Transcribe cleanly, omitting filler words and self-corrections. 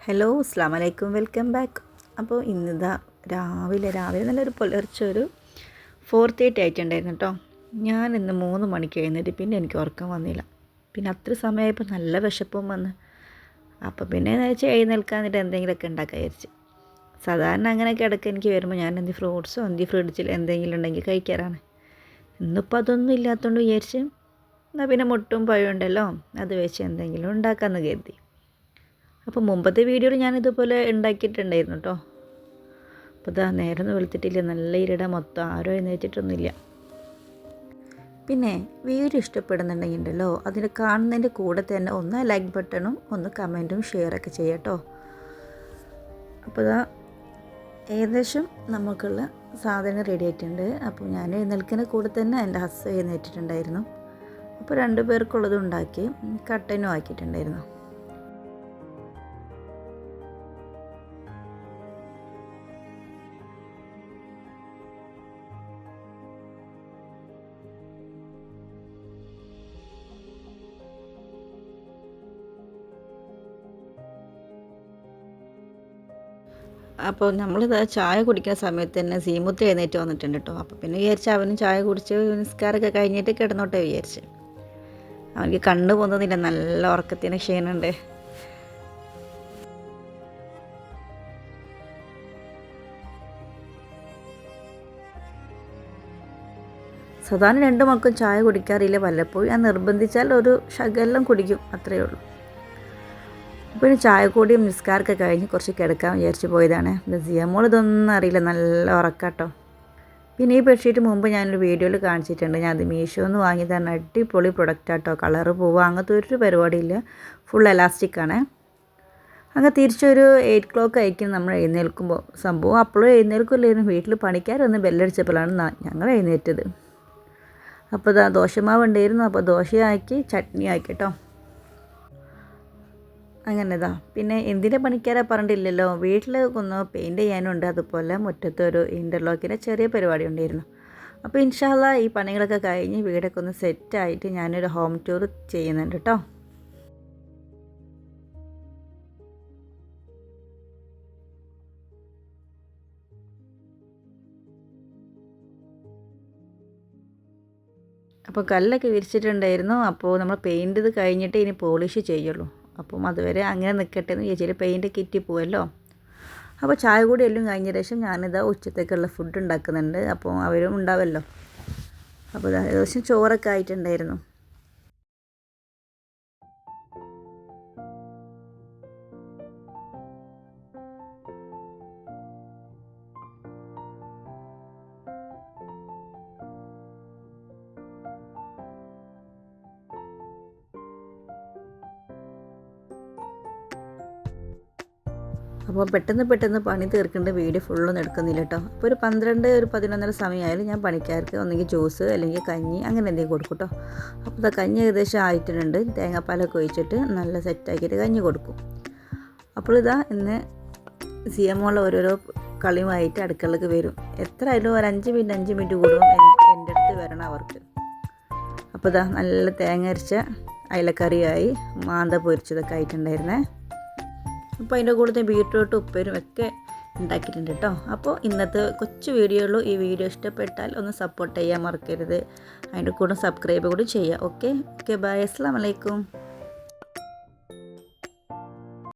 Hello അസ്സലാമു അലൈക്കും welcome back. അപ്പോൾ ഇന്നിതാ രാവിലെ നല്ലൊരു പുലർച്ചെ ഒരു 4:30 ആയിട്ടുണ്ടായിരുന്നു കേട്ടോ. ഞാൻ ഇന്ന് 3 മണിക്ക് എഴുന്നേറ്റ്, പിന്നെ എനിക്ക് ഉറക്കം വന്നില്ല. പിന്നെ അത്ര സമയമായപ്പോൾ നല്ല വിശപ്പും വന്ന്. അപ്പോൾ പിന്നെ എന്ന് വെച്ചാൽ എഴുന്നേൽക്കാന്നിട്ട് എന്തെങ്കിലുമൊക്കെ ഉണ്ടാക്കാൻ വിചാരിച്ച്. സാധാരണ അങ്ങനെ കിടക്കുക എനിക്ക് വരുമ്പോൾ ഞാൻ ഫ്രൂട്ട്സോ ഫ്രിഡ്ജിൽ എന്തെങ്കിലും ഉണ്ടെങ്കിൽ കഴിക്കാറാണ്. ഇന്നിപ്പോൾ അതൊന്നും ഇല്ലാത്തതുകൊണ്ട് വിചാരിച്ച് എന്നാൽ പിന്നെ മുട്ടും പഴം ഉണ്ടല്ലോ, അത് വെച്ച് എന്തെങ്കിലും ഉണ്ടാക്കാമെന്ന് കരുതി. അപ്പോൾ മുമ്പത്തെ വീഡിയോയിൽ ഞാനിതുപോലെ ഉണ്ടാക്കിയിട്ടുണ്ടായിരുന്നു കേട്ടോ. അപ്പോൾ ഇതാ നേരം വെളുത്തിട്ടില്ല, നല്ല ഇരുട, മൊത്തം ആരും എഴുന്നേറ്റിട്ടൊന്നുമില്ല. പിന്നെ വീഡിയോ ഇഷ്ടപ്പെടുന്നുണ്ടെങ്കിൽ ഉണ്ടല്ലോ, അതിന് കാണുന്നതിൻ്റെ കൂടെ തന്നെ ഒന്ന് ലൈക്ക് ബട്ടണും ഒന്ന് കമൻറ്റും ഷെയറൊക്കെ ചെയ്യാം കേട്ടോ. അപ്പോൾ ഇതാ ഏകദേശം നമുക്കുള്ള സാധനം റെഡി ആയിട്ടുണ്ട്. അപ്പോൾ ഞാൻ എഴുന്നേൽക്കുന്ന കൂടെ തന്നെ എൻ്റെ ഹസ് എഴുന്നേറ്റിട്ടുണ്ടായിരുന്നു. അപ്പോൾ 2 പേർക്കുള്ളതും ഉണ്ടാക്കി കട്ടനും ആക്കിയിട്ടുണ്ടായിരുന്നു. അപ്പോൾ നമ്മളിത് ചായ കുടിക്കുന്ന സമയത്ത് തന്നെ സീമുത്ത് എഴുന്നേറ്റ് വന്നിട്ടുണ്ട് കേട്ടോ. അപ്പോൾ പിന്നെ വിചാരിച്ച് അവനും ചായ കുടിച്ച് നിസ്കാരമൊക്കെ കഴിഞ്ഞിട്ട് കിടന്നോട്ടെ വിചാരിച്ച്. അവനിക്ക് കണ്ണ് പോകുന്നില്ല, നല്ല ഉറക്കത്തിന് ക്ഷീണമുണ്ട്. സാധാരണ 2 മക്കളും ചായ കുടിക്കാറില്ല, വല്ലപ്പോഴും ഞാൻ നിർബന്ധിച്ചാൽ ഒരു ശകലം കുടിക്കും, അത്രയേ ഉള്ളൂ. അപ്പോൾ ചായ കൂടിയും നിസ്കാരമൊക്കെ കഴിഞ്ഞ് കുറച്ച് കിടക്കാൻ വിചാരിച്ച് പോയതാണ്. സിയമോൾ ഇതൊന്നും അറിയില്ല, നല്ല ഉറക്കാട്ടോ. പിന്നെ ഈ ബെഡ്ഷീറ്റ് മുമ്പ് ഞാനൊരു വീഡിയോയിൽ കാണിച്ചിട്ടുണ്ട്. ഞാൻ അത് മീഷോന്ന് വാങ്ങിയതാണ്. അടിപൊളി പ്രൊഡക്റ്റാട്ടോ. കളറ് പോവുക അങ്ങനത്തെ ഒരു പരിപാടിയില്ല, ഫുൾ എലാസ്റ്റിക്കാണ്. അങ്ങനെ തിരിച്ചൊരു 8 o'clock ആയിരിക്കും നമ്മൾ എഴുന്നേൽക്കുമ്പോൾ. സംഭവം അപ്പോഴും എഴുന്നേൽക്കില്ലായിരുന്നു, വീട്ടിൽ പണിക്കാരൊന്ന് ബെല്ലടിച്ചപ്പോഴാണ് ഞങ്ങൾ എഴുന്നേറ്റത്. അപ്പോൾ ഇതാ ദോശമാവ് ഉണ്ടായിരുന്നു, അപ്പോൾ ദോശയാക്കി ചട്നി ആക്കി കേട്ടോ. അങ്ങനെതാ. പിന്നെ എന്തിൻ്റെ പണിക്കാരാ പറഞ്ഞിട്ടില്ലല്ലോ, വീട്ടിൽ ഒന്ന് പെയിൻറ്റ് ചെയ്യാനുണ്ട്, അതുപോലെ മുറ്റത്തൊരു ഇൻ്റർലോക്കിൻ്റെ ചെറിയ പരിപാടി ഉണ്ടായിരുന്നു. അപ്പോൾ ഇൻഷാ അല്ലാഹ് ഈ പണികളൊക്കെ കഴിഞ്ഞ് വീടൊക്കെ ഒന്ന് സെറ്റായിട്ട് ഞാനൊരു ഹോം ടൂർ ചെയ്യുന്നുണ്ട് കേട്ടോ. അപ്പോൾ കല്ലൊക്കെ വിരിച്ചിട്ടുണ്ടായിരുന്നു. അപ്പോൾ നമ്മൾ പെയിൻറ്റ് ഇത് കഴിഞ്ഞിട്ട് ഇനി പോളിഷ് ചെയ്യുള്ളൂ. അപ്പം അതുവരെ അങ്ങനെ നിൽക്കട്ടെ എന്ന് വിചാരിച്ചിട്ട് പെയിൻറ്റ് കിറ്റി പോവല്ലോ. അപ്പോൾ ചായ കൂടി എല്ലാം കഴിഞ്ഞ ശേഷം ഞാനിതാ ഉച്ചത്തേക്കുള്ള ഫുഡ് ഉണ്ടാക്കുന്നുണ്ട്. അപ്പോൾ അവരും ഉണ്ടാവുമല്ലോ. അപ്പോൾ ഏകദേശം ചോറൊക്കെ ആയിട്ടുണ്ടായിരുന്നു. അപ്പോൾ പെട്ടെന്ന് പണി തീർക്കേണ്ട, വീഡിയോ ഫുള്ളൊന്നും എടുക്കുന്നില്ല കേട്ടോ. അപ്പോൾ ഒരു 12 ഒരു 11:30 സമയമായാലും ഞാൻ പണിക്കാർക്ക് ഒന്നെങ്കിൽ ജ്യൂസ് അല്ലെങ്കിൽ കഞ്ഞി അങ്ങനെ എന്തെങ്കിലും കൊടുക്കും കേട്ടോ. അപ്പോൾ ഇതാ കഞ്ഞി ഏകദേശം ആയിട്ടുണ്ട്. തേങ്ങാപ്പാലൊക്കെ ഒഴിച്ചിട്ട് നല്ല സെറ്റാക്കിയിട്ട് കഞ്ഞി കൊടുക്കും. അപ്പോൾ ഇതാ ഇന്ന് സിയമോളെ ഓരോരോ കളിയുമായിട്ട് അടുക്കളക്ക് വരും. എത്ര ആയാലും ഒരു 5 മിനിറ്റ് കൂടും എൻ്റെ അടുത്ത് വരണം അവർക്ക്. അപ്പോൾ ഇതാ നല്ല തേങ്ങ അരച്ച അയലക്കറിയായി, മാന്ത പൊരിച്ചതൊക്കെ ആയിട്ടുണ്ടായിരുന്നേ. അപ്പോൾ അതിൻ്റെ കൂടെ ബീട്രൂട്ട് ഉപ്പേരും ഒക്കെ ഉണ്ടാക്കിയിട്ടുണ്ട് കേട്ടോ. അപ്പോൾ ഇന്നത്തെ കൊച്ചു വീഡിയോ ഉള്ളൂ. ഈ വീഡിയോ ഇഷ്ടപ്പെട്ടാൽ ഒന്ന് സപ്പോർട്ട് ചെയ്യാൻ മറക്കരുത്. അതിൻ്റെ കൂടെ സബ്സ്ക്രൈബ് കൂടി ചെയ്യുക. ഓക്കെ ബൈ, അസ്സലാമു അലൈക്കും.